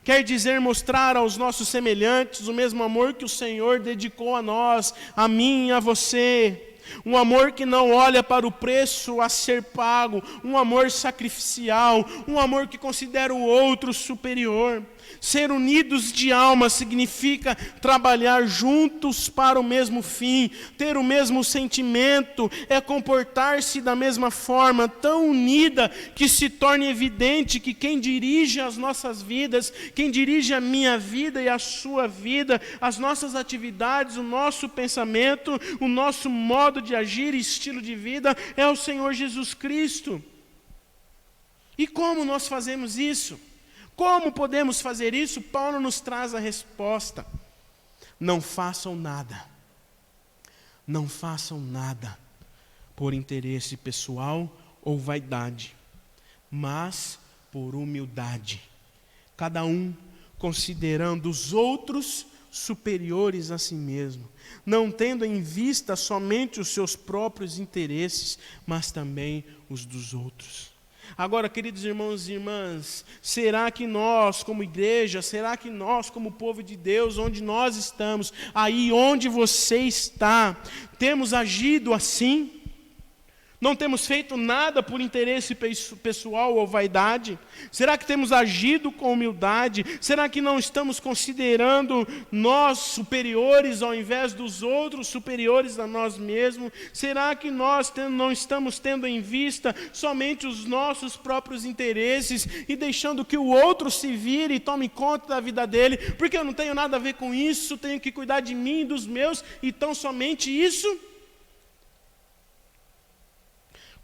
quer dizer mostrar aos nossos semelhantes o mesmo amor que o Senhor dedicou a nós, a mim e a você. Um amor que não olha para o preço a ser pago, um amor sacrificial, um amor que considera o outro superior. Ser unidos de alma significa trabalhar juntos para o mesmo fim, ter o mesmo sentimento, é comportar-se da mesma forma, tão unida que se torne evidente que quem dirige as nossas vidas, quem dirige a minha vida e a sua vida, as nossas atividades, o nosso pensamento, o nosso modo de agir e estilo de vida é o Senhor Jesus Cristo. E como nós fazemos isso? Como podemos fazer isso? Paulo nos traz a resposta. Não façam nada. Não façam nada por interesse pessoal ou vaidade, mas por humildade. Cada um considerando os outros superiores a si mesmo, não tendo em vista somente os seus próprios interesses, mas também os dos outros. Agora, queridos irmãos e irmãs, será que nós, como igreja, será que nós, como povo de Deus, onde nós estamos, aí onde você está, temos agido assim? Não temos feito nada por interesse pessoal ou vaidade? Será que temos agido com humildade? Será que não estamos considerando nós superiores ao invés dos outros superiores a nós mesmos? Será que nós não estamos tendo em vista somente os nossos próprios interesses e deixando que o outro se vire e tome conta da vida dele? Porque eu não tenho nada a ver com isso, tenho que cuidar de mim e dos meus, e tão somente isso?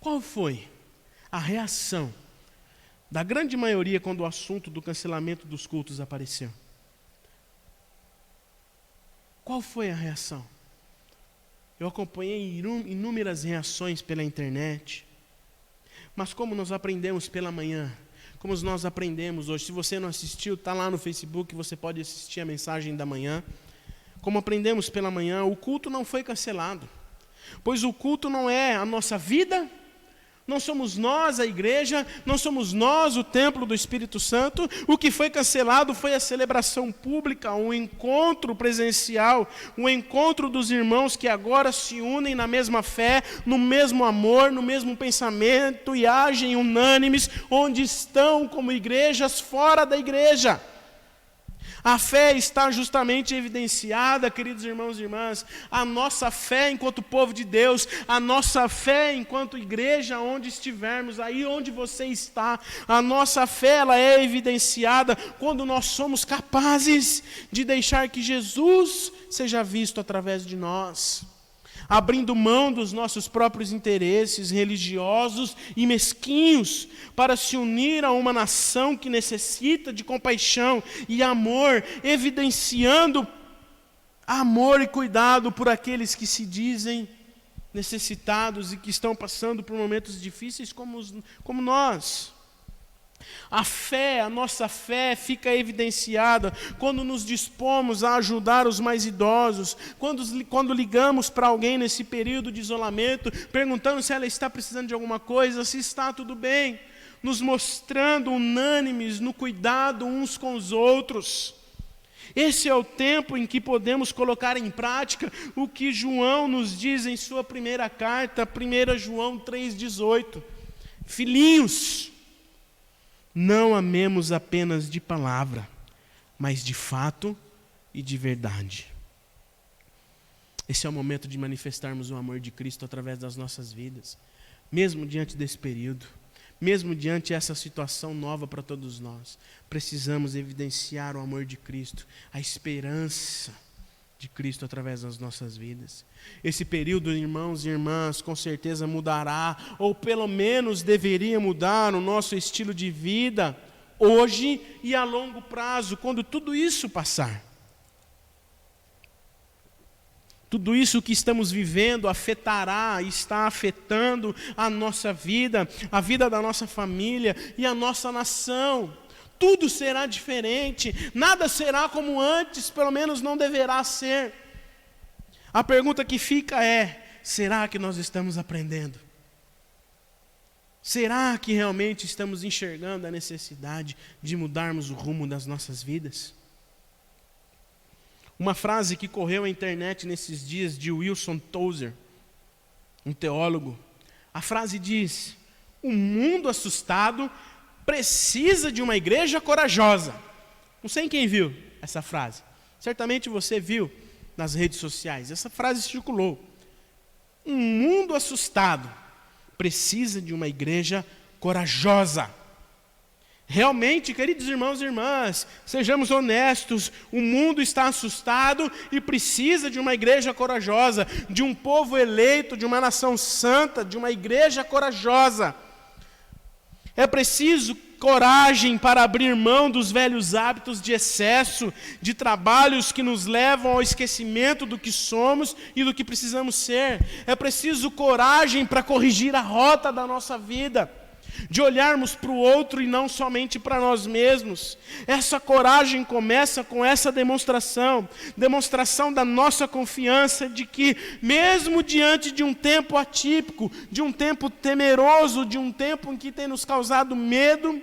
Qual foi a reação da grande maioria quando o assunto do cancelamento dos cultos apareceu? Qual foi a reação? Eu acompanhei inúmeras reações pela internet, mas como nós aprendemos pela manhã, como nós aprendemos hoje, se você não assistiu, está lá no Facebook, você pode assistir a mensagem da manhã. Como aprendemos pela manhã, o culto não foi cancelado, pois o culto não é a nossa vida. Não somos nós a igreja, não somos nós o templo do Espírito Santo. O que foi cancelado foi a celebração pública, um encontro presencial, um encontro dos irmãos que agora se unem na mesma fé, no mesmo amor, no mesmo pensamento e agem unânimes, onde estão como igrejas fora da igreja. A fé está justamente evidenciada, queridos irmãos e irmãs, a nossa fé enquanto povo de Deus, a nossa fé enquanto igreja, onde estivermos, aí onde você está, a nossa fé ela é evidenciada quando nós somos capazes de deixar que Jesus seja visto através de nós, abrindo mão dos nossos próprios interesses religiosos e mesquinhos para se unir a uma nação que necessita de compaixão e amor, evidenciando amor e cuidado por aqueles que se dizem necessitados e que estão passando por momentos difíceis como nós. A fé, a nossa fé fica evidenciada quando nos dispomos a ajudar os mais idosos, quando ligamos para alguém nesse período de isolamento, perguntando se ela está precisando de alguma coisa, se está tudo bem, nos mostrando unânimes no cuidado uns com os outros. Esse é o tempo em que podemos colocar em prática o que João nos diz em sua primeira carta, 1 João 3,18. Filhinhos, não amemos apenas de palavra, mas de fato e de verdade. Esse é o momento de manifestarmos o amor de Cristo através das nossas vidas, mesmo diante desse período, mesmo diante dessa situação nova para todos nós. Precisamos evidenciar o amor de Cristo, a esperança de Cristo através das nossas vidas. Esse período, irmãos e irmãs, com certeza mudará, ou pelo menos deveria mudar o nosso estilo de vida, hoje e a longo prazo, quando tudo isso passar. Tudo isso que estamos vivendo afetará, está afetando a nossa vida, a vida da nossa família e a nossa nação. Tudo será diferente, nada será como antes, pelo menos não deverá ser. A pergunta que fica é: será que nós estamos aprendendo? Será que realmente estamos enxergando a necessidade de mudarmos o rumo das nossas vidas? Uma frase que correu à internet nesses dias de Wilson Tozer. um teólogo, a frase diz: o mundo assustado precisa de uma igreja corajosa. Não sei quem viu essa frase. Certamente você viu nas redes sociais. Essa frase circulou. Um mundo assustado precisa de uma igreja corajosa. Realmente, queridos irmãos e irmãs, sejamos honestos, o mundo está assustado e precisa de uma igreja corajosa, de um povo eleito, de uma nação santa, de uma igreja corajosa. É preciso coragem para abrir mão dos velhos hábitos de excesso, de trabalhos que nos levam ao esquecimento do que somos e do que precisamos ser. É preciso coragem para corrigir a rota da nossa vida, de olharmos para o outro e não somente para nós mesmos. Essa coragem começa com essa demonstração da nossa confiança de que, mesmo diante de um tempo atípico, de um tempo temeroso, de um tempo em que tem nos causado medo,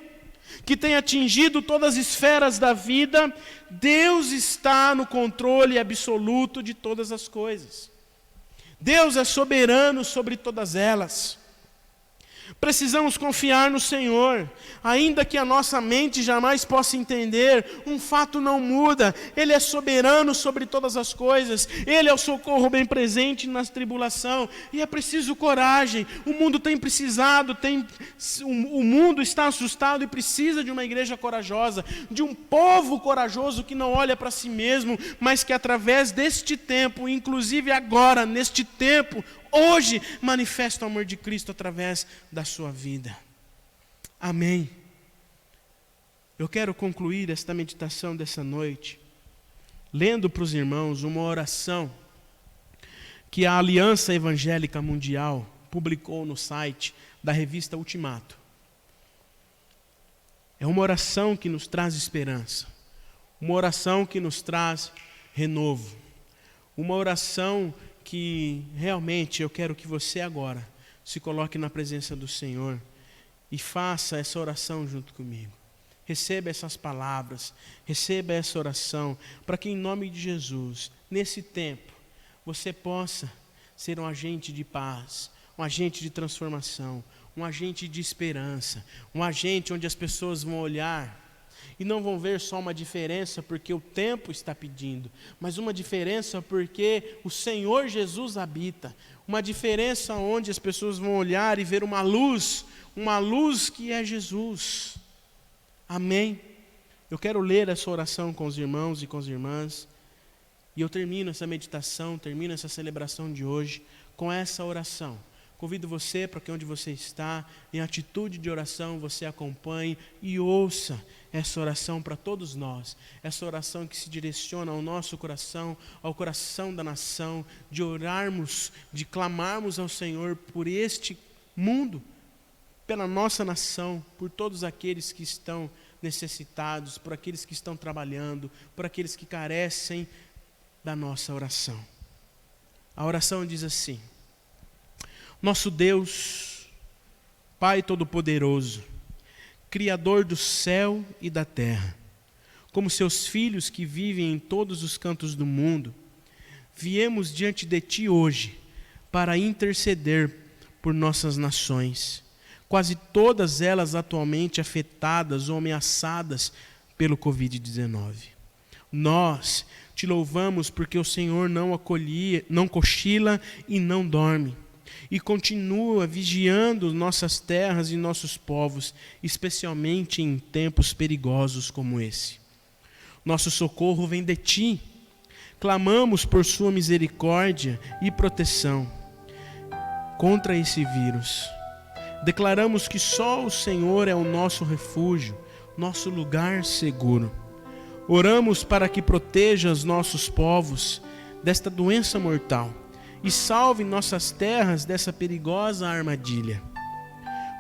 que tem atingido todas as esferas da vida, Deus está no controle absoluto de todas as coisas. Deus é soberano sobre todas elas. Precisamos confiar no Senhor, ainda que a nossa mente jamais possa entender, um fato não muda, Ele é soberano sobre todas as coisas, Ele é o socorro bem presente na tribulação, e é preciso coragem. O mundo tem precisado, o mundo está assustado e precisa de uma igreja corajosa, de um povo corajoso que não olha para si mesmo, mas que através deste tempo, inclusive agora, neste tempo, hoje, manifesta o amor de Cristo através da sua vida. Amém. Eu quero concluir esta meditação dessa noite, lendo para os irmãos uma oração que a Aliança Evangélica Mundial publicou no site da revista Ultimato. É uma oração que nos traz esperança, uma oração que nos traz renovo, uma oração que realmente eu quero que você agora se coloque na presença do Senhor e faça essa oração junto comigo. Receba essas palavras, receba essa oração, para que em nome de Jesus, nesse tempo, você possa ser um agente de paz, um agente de transformação, um agente de esperança, um agente onde as pessoas vão olhar e não vão ver só uma diferença porque o tempo está pedindo, mas uma diferença porque o Senhor Jesus habita, uma diferença onde as pessoas vão olhar e ver uma luz que é Jesus. Amém? Eu quero ler essa oração com os irmãos e com as irmãs, e eu termino essa meditação, termino essa celebração de hoje com essa oração. Convido você para que onde você está, em atitude de oração, você acompanhe e ouça essa oração para todos nós. Essa oração que se direciona ao nosso coração, ao coração da nação, de orarmos, de clamarmos ao Senhor por este mundo, pela nossa nação, por todos aqueles que estão necessitados, por aqueles que estão trabalhando, por aqueles que carecem da nossa oração. A oração diz assim: nosso Deus, Pai Todo-Poderoso, Criador do céu e da terra, como seus filhos que vivem em todos os cantos do mundo, viemos diante de Ti hoje para interceder por nossas nações, quase todas elas atualmente afetadas ou ameaçadas pelo Covid-19. Nós Te louvamos porque o Senhor não cochila e não dorme, e continua vigiando nossas terras e nossos povos, especialmente em tempos perigosos como esse. Nosso socorro vem de Ti. Clamamos por Sua misericórdia e proteção contra esse vírus. Declaramos que só o Senhor é o nosso refúgio, nosso lugar seguro. Oramos para que proteja os nossos povos desta doença mortal e salve nossas terras dessa perigosa armadilha.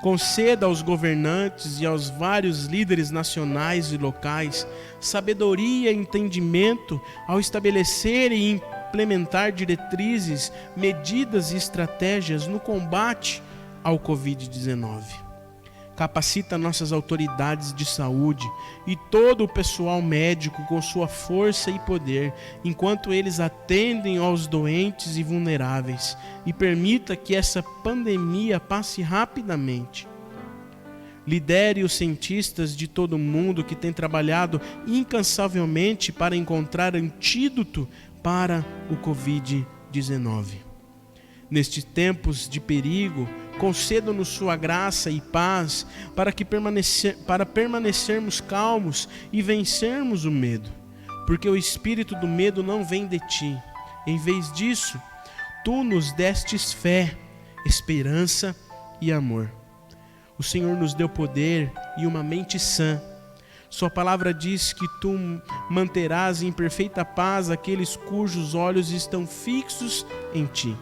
Conceda aos governantes e aos vários líderes nacionais e locais sabedoria e entendimento ao estabelecer e implementar diretrizes, medidas e estratégias no combate ao Covid-19. Capacita nossas autoridades de saúde e todo o pessoal médico com sua força e poder, enquanto eles atendem aos doentes e vulneráveis, e permita que essa pandemia passe rapidamente. Lidere os cientistas de todo o mundo que têm trabalhado incansavelmente para encontrar antídoto para o Covid-19. Nestes tempos de perigo, conceda-nos sua graça e paz para permanecermos calmos e vencermos o medo, porque o espírito do medo não vem de ti. Em vez disso, tu nos destes fé, esperança e amor. O Senhor nos deu poder e uma mente sã. Sua palavra diz que tu manterás em perfeita paz aqueles cujos olhos estão fixos em ti.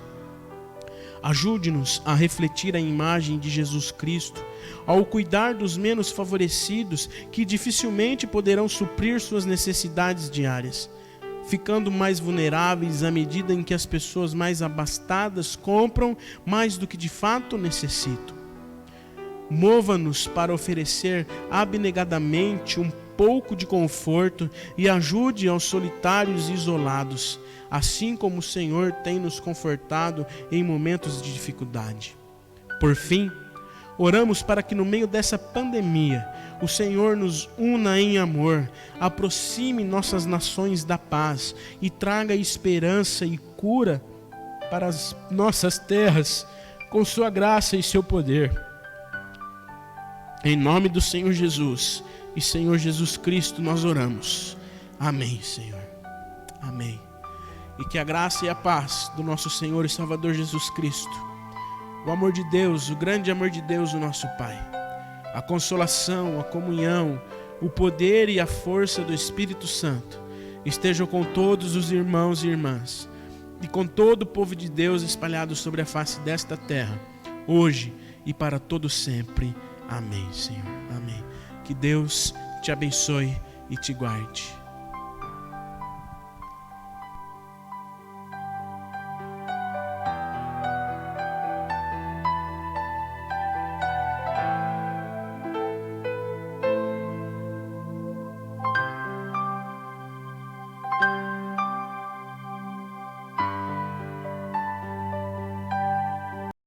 Ajude-nos a refletir a imagem de Jesus Cristo, ao cuidar dos menos favorecidos que dificilmente poderão suprir suas necessidades diárias, ficando mais vulneráveis à medida em que as pessoas mais abastadas compram mais do que de fato necessitam. Mova-nos para oferecer abnegadamente um pouco de conforto e ajude aos solitários e isolados, assim como o Senhor tem nos confortado em momentos de dificuldade. Por fim, oramos para que no meio dessa pandemia, o Senhor nos una em amor, aproxime nossas nações da paz e traga esperança e cura para as nossas terras, com sua graça e seu poder. Em nome do Senhor Jesus e Senhor Jesus Cristo nós oramos. Amém, Senhor. Amém. E que a graça e a paz do nosso Senhor e Salvador Jesus Cristo, o amor de Deus, o grande amor de Deus, o nosso Pai, a consolação, a comunhão, o poder e a força do Espírito Santo estejam com todos os irmãos e irmãs e com todo o povo de Deus espalhado sobre a face desta terra, hoje e para todo sempre. Amém, Senhor. Amém. Que Deus te abençoe e te guarde.